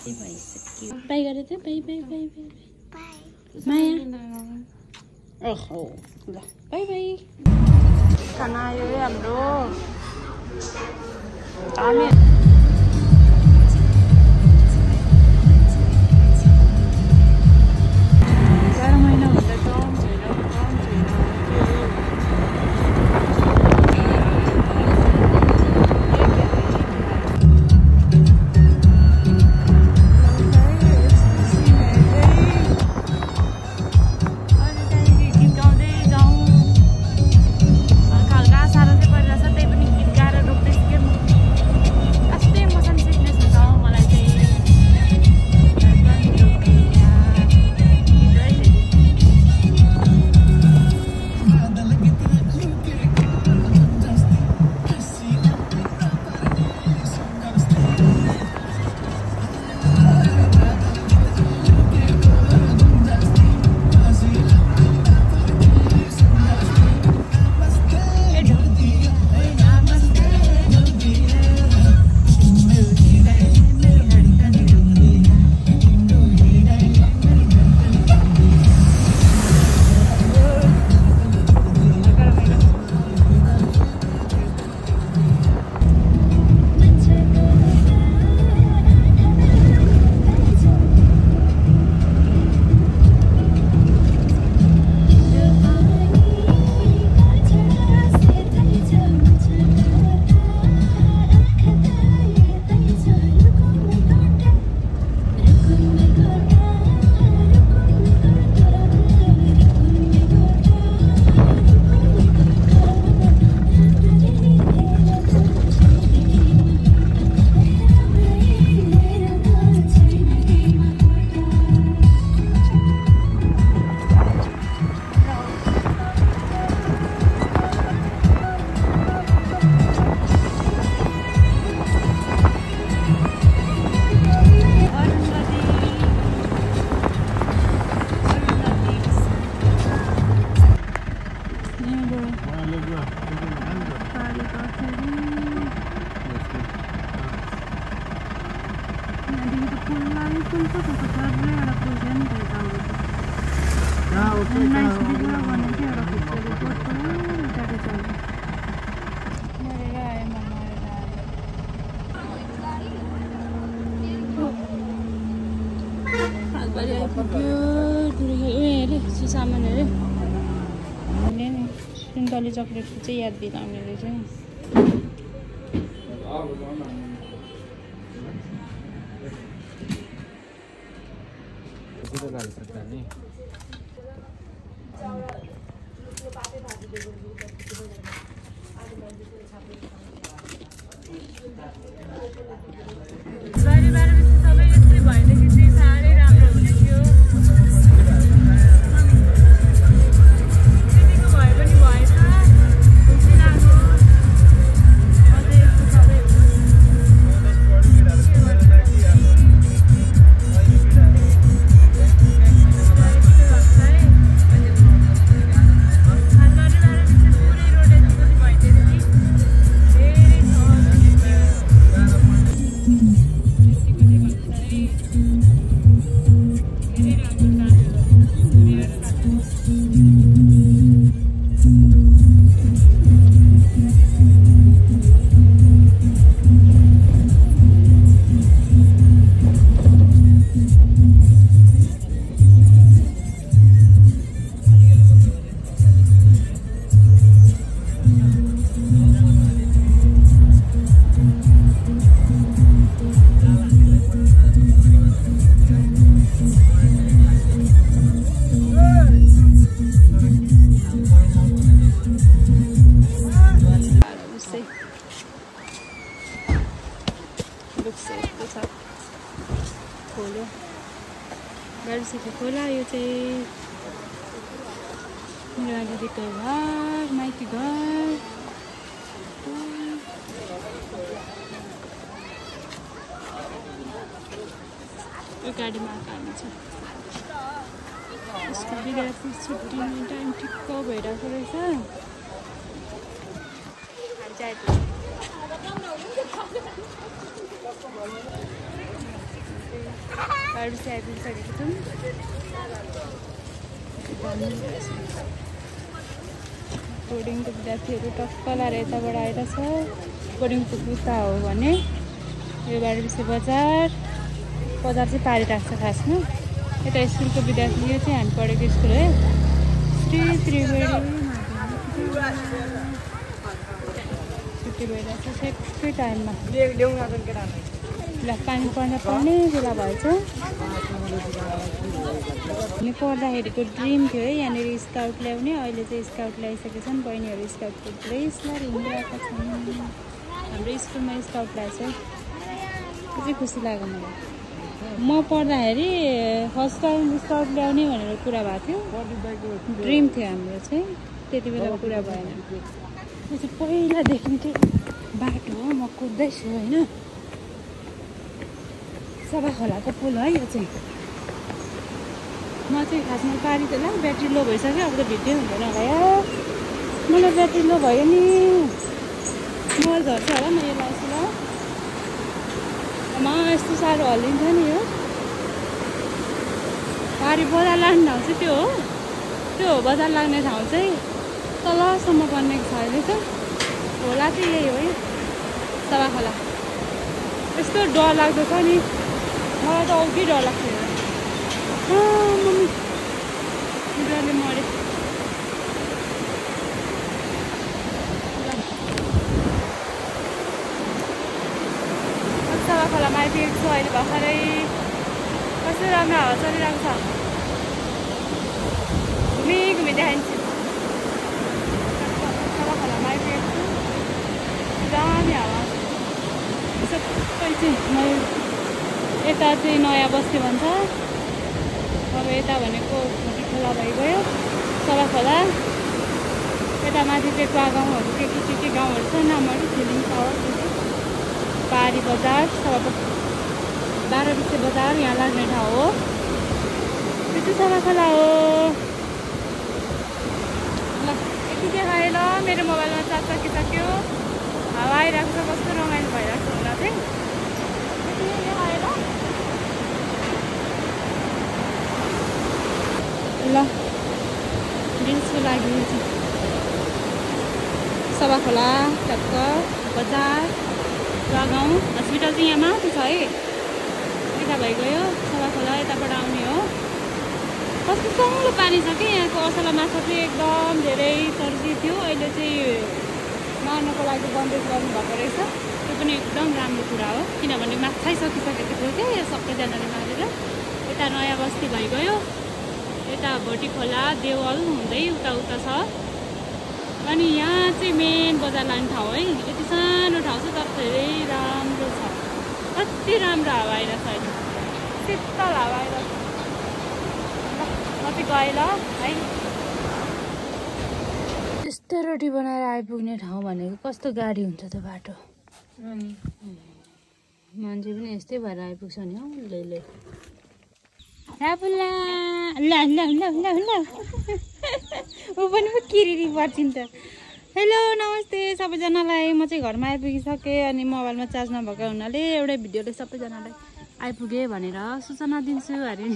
By गरेँ त by by by by माया ओहो ल बाई बाई खाना आयो है हाम्रो हामी सामानहरू सुन्तली चक्लेटको चाहिँ याद दिलाउने रहेछ खोला यो चाहिँ मेरो दिदीको घर माइती घर यो गाडीमा आएको छ यसको विद्यार्थी छुट्टिने टाइम ठिक्क भइरहेको रहेछ बारबिसे आइपुगिसकेको छौँ। बोर्डिङको विद्यार्थीहरू टक्क लाएर यताबाट आइरहेछ। बोर्डिङ पुग्दा हो भने यो बारबिसे बजार चाहिँ पारिरहेको छ खासमा। यता स्कुलको विद्यार्थी यो चाहिँ हामी पढेको स्कुल है, श्री त्रिवेणी। छुट्टी भइरहेछ ठ्याक्कै टाइममा। ल पानी पर्ने बेला भएछ। अनि पढ्दाखेरिको ड्रिम थियो है यहाँनिर स्काउट ल्याउने। अहिले चाहिँ स्काउट ल्याइसकेका छन् बहिनीहरू। स्काउटको ड्रेसलाई हिँडिरहेका छन्। हाम्रो स्कुलमा स्काउट ल्याएछ, त्यो चाहिँ खुसी लाग्यो मलाई। म पढ्दाखेरि फर्स्ट टाइम स्काउट ल्याउने भनेर कुरा भएको थियो, ड्रिम थियो हाम्रो चाहिँ। त्यति बेला कुरा भएन। यो चाहिँ पहिलादेखि त्यो बाटो हो, म कुद्दैछु होइन। सभा खोलाको पुल है यो चाहिँ। म चाहिँ खासमा पारी त ल ब्याट्री लो भइसक्यो, अब त भिडियो हुँदैन होला यार। मलाई ब्याट्री लो भयो नि, मोबाइल झर्छ होला म यो लाउँछु ल। यस्तो साह्रो हल्लिन्छ नि यो। पारी बजार लाग्ने ठाउँ चाहिँ त्यो हो, त्यो हो बजार लाग्ने ठाउँ चाहिँ तलसम्म बनेको छ अहिले त। खोला चाहिँ यही हो है, सभा खोला। यस्तो डर लाग्दो छ नि, मलाई त औधी डर लाग्छ। मम्मी डरले मऱ्यो। सभा खोलामा आइपुगेको छु अहिले भर्खरै। कस्तो राम्रो हावा चलिरहेको छ। घुमी देखाइन्छु। सभा खोलामा आइपुगेको छु, दामी हावा। सबै चाहिँ यता चाहिँ नयाँ बस्ती भन्छ। अब यता भनेको घोटी खोला भइगयो, सभा खोला। यता माथि चाहिँ टुवा गाउँहरू के गाउँहरू छ नामहरू, फिलिङ टावर, पारी बजार, सभा बारबिसे बजार यहाँ लाग्ने ठाउँ हो। त्यो चाहिँ सभा खोला हो। ल यति देखाएँ ल। मेरो मोबाइलमा चार्ज सकिसक्यो। हावा आइरहेको छ, कस्तो रमाइलो भइरहेको छ होला चाहिँ। यति नै देखाएँ ल। ल ड्रेसको लागि सभा खोला टक्क बजार गाउँ। हस्पिटल चाहिँ यहाँ माथि छ है, यता भइगयो सभा खोला। यताबाट आउने हो। कस्तो सङ्लो पानी छ कि यहाँको। असला माछा चाहिँ एकदम धेरै चर्चित थियो, अहिले चाहिँ मार्नको लागि बन्देज गर्नुभएको रहेछ। त्यो पनि एकदम राम्रो कुरा हो, किनभने माछै सकिसकेको थियो क्या यो सबैजनाले मारेर। यता नयाँ बस्ती भइगयो, यता भोटी खोला देवल हुँदै उता छ। अनि यहाँ चाहिँ मेन बजार लाने ठाउँ है। यति सानो ठाउँ छ तर धेरै राम्रो छ। कति राम्रो हावा आइरहेछ अहिले, शीतल हावा आइरहेछ। म चाहिँ गएँ ल है। यस्तो रोटी बनाएर आइपुग्ने ठाउँ भनेको कस्तो गाडी हुन्छ त्यो बाटो। मान्छे पनि यस्तै भएर आइपुग्छ नि हौ। ले रापुला ल ल ल ल ल ऊ पनि पो किरिरी पर्छिन् त। हेलो नमस्ते सबैजनालाई। म चाहिँ घरमा आइपुगिसकेँ। अनि मोबाइलमा चार्ज नभएको हुनाले एउटै भिडियोले सबैजनालाई आइपुगेँ भनेर सूचना दिन्छु अरे।